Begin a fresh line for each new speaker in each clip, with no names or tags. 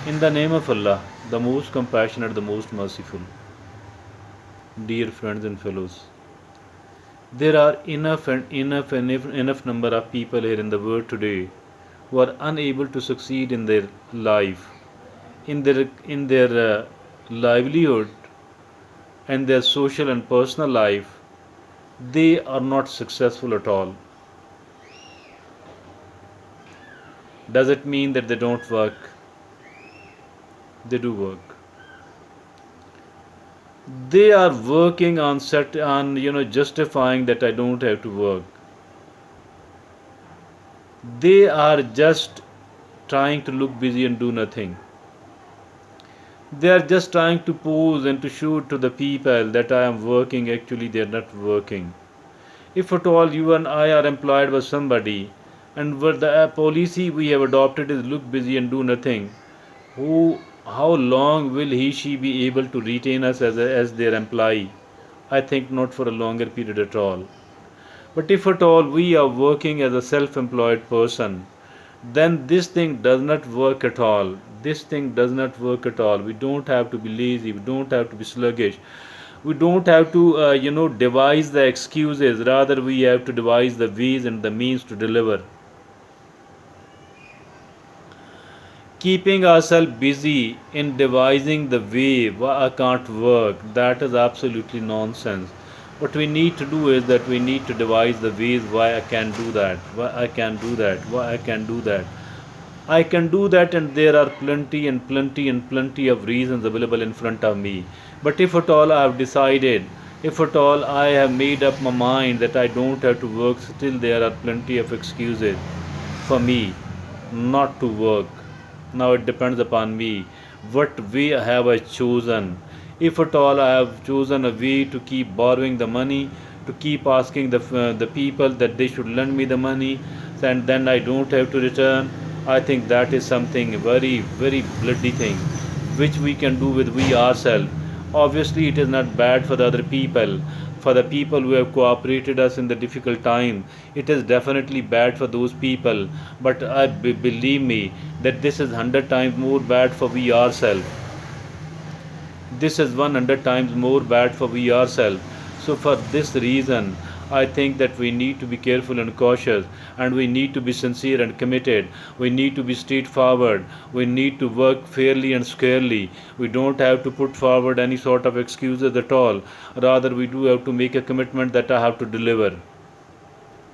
In the name of Allah, the most compassionate, the most merciful, dear friends and fellows, there are enough number of people here in the world today who are unable to succeed in their life, in their livelihood, and their social and personal life. They are not successful at all. Does it mean that they don't work? They do work. They are working on justifying that I don't have to work. They are just trying to look busy and do nothing. They are just trying to pose and to show to the people that I am working. Actually, they are not working. If at all you and I are employed by somebody, and what the policy we have adopted is look busy and do nothing, who, how long will she be able to retain us as their employee? I think not for a longer period at all. But if at all we are working as a self employed person, then this thing does not work at all. This thing does not work at all. We don't have to be lazy, we don't have to be sluggish, we don't have to devise the excuses. Rather, we have to devise the ways and the means to deliver. Keeping ourselves busy in devising the way why I can't work, that is absolutely nonsense. What we need to do is that we need to devise the ways why I can do that, why I can do that, why I can do that. I can do that, and there are plenty and plenty and plenty of reasons available in front of me. But if at all I have decided, if at all I have made up my mind that I don't have to work, still there are plenty of excuses for me not to work. Now it depends upon me. What way have I chosen? If at all I have chosen a way to keep borrowing the money, to keep asking the people that they should lend me the money, and then I don't have to return, I think that is something very, very bloody thing which we can do with we ourselves. Obviously, it is not bad for the other people, for the people who have cooperated us in the difficult time. It is definitely bad for those people, but believe me that this is 100 times more bad for we ourselves. This is 100 times more bad for we ourselves. So, for this reason, I think that we need to be careful and cautious, and we need to be sincere and committed. We need to be straightforward. We need to work fairly and squarely. We don't have to put forward any sort of excuses at all. Rather, we do have to make a commitment that I have to deliver.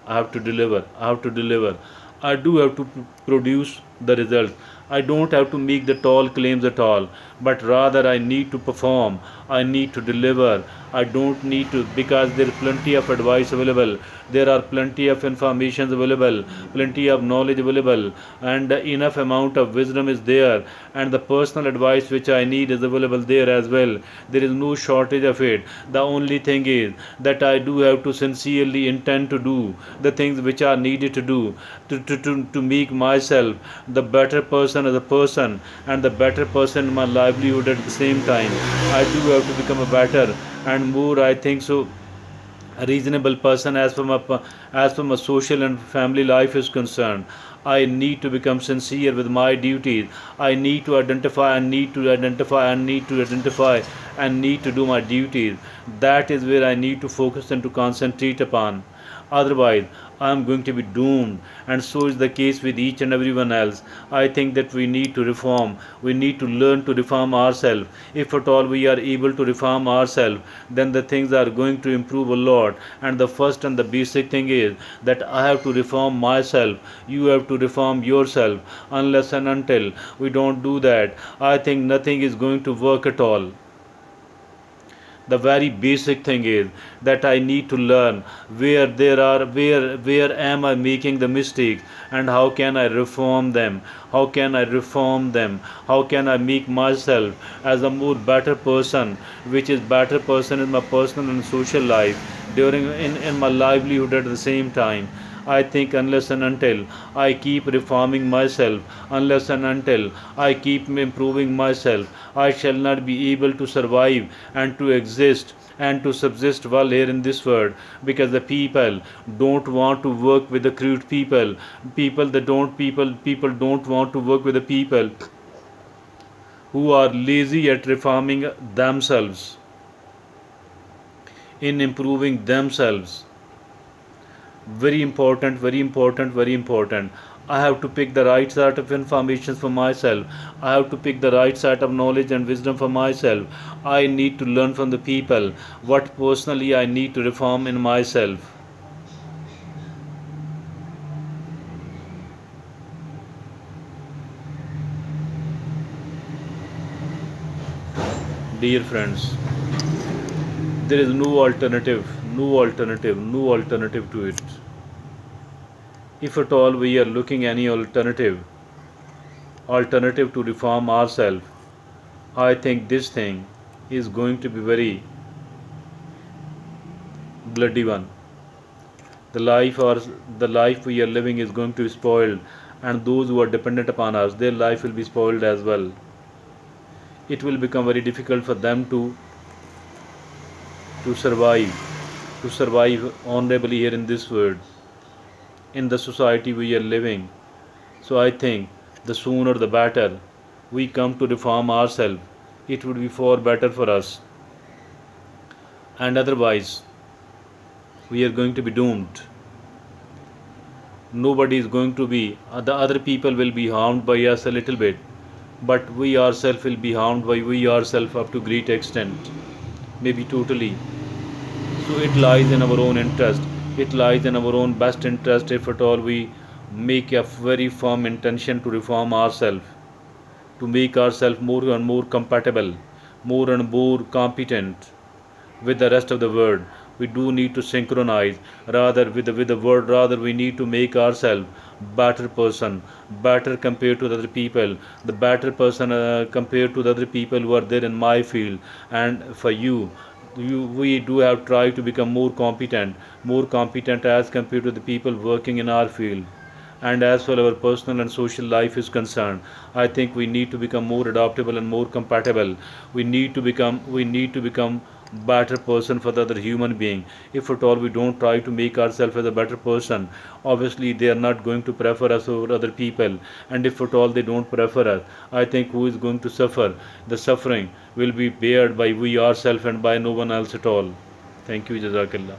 I have to deliver. I have to deliver. I do have to produce the result. I don't have to make the tall claims at all, but rather I need to perform. I need to deliver. I don't need to, because there is plenty of advice available. There are plenty of information available, plenty of knowledge available, and enough amount of wisdom is there, and the personal advice which I need is available there as well. There is no shortage of it. The only thing is that I do have to sincerely intend to do the things which are needed to do to make myself the better person as a person, and the better person in my livelihood at the same time. I do have to become a better and more, I think so, a reasonable person as from a social and family life is concerned. I need to become sincere with my duties. I need to identify and need to identify and need to identify and need to do my duties. That is where I need to focus and to concentrate upon. Otherwise, I am going to be doomed, and so is the case with each and everyone else. I think that we need to reform. We need to learn to reform ourselves. If at all we are able to reform ourselves, then the things are going to improve a lot. And the first and the basic thing is that I have to reform myself. You have to reform yourself. Unless and until we don't do that, I think nothing is going to work at all. The very basic thing is that I need to learn where am I making the mistakes, and how can I reform them, how can I reform them, how can I make myself as a more better person, which is better person in my personal and social life, during in my livelihood at the same time. I think unless and until I keep reforming myself, unless and until I keep improving myself, I shall not be able to survive and to exist and to subsist well here in this world, because the people don't want to work with the crude people. People don't want to work with the people who are lazy at reforming themselves, in improving themselves. Very important, very important, very important. I have to pick the right set of information for myself. I have to pick the right set of knowledge and wisdom for myself. I need to learn from the people what personally I need to reform in myself. Dear friends, there is no alternative, no alternative, no alternative to it. If at all we are looking any alternative to reform ourselves, I think this thing is going to be very bloody one. The life or the life we are living is going to be spoiled, and those who are dependent upon us, their life will be spoiled as well. It will become very difficult for them to survive, to survive honorably here in this world, in the society we are living. So I think the sooner the better we come to reform ourselves, it would be far better for us. And otherwise, we are going to be doomed. Nobody is going to be, the other people will be harmed by us a little bit, but we ourselves will be harmed by we ourselves up to great extent, maybe totally. So it lies in our own interest, it lies in our own best interest if at all we make a very firm intention to reform ourselves, to make ourselves more and more compatible, more and more competent with the rest of the world. We do need to synchronize rather with the world. Rather, we need to make ourselves better person, better compared to the other people, the better person compared to the other people who are there in my field. And for you, we do have tried to become more competent as compared to the people working in our field. And as far as our personal and social life is concerned, I think we need to become more adaptable and more compatible. We need to become better person for the other human being. If at all we don't try to make ourselves as a better person, obviously they are not going to prefer us over other people. And if at all they don't prefer us, I think who is going to suffer? The suffering will be bared by we ourselves and by no one else at all. Thank you, Jazakallah.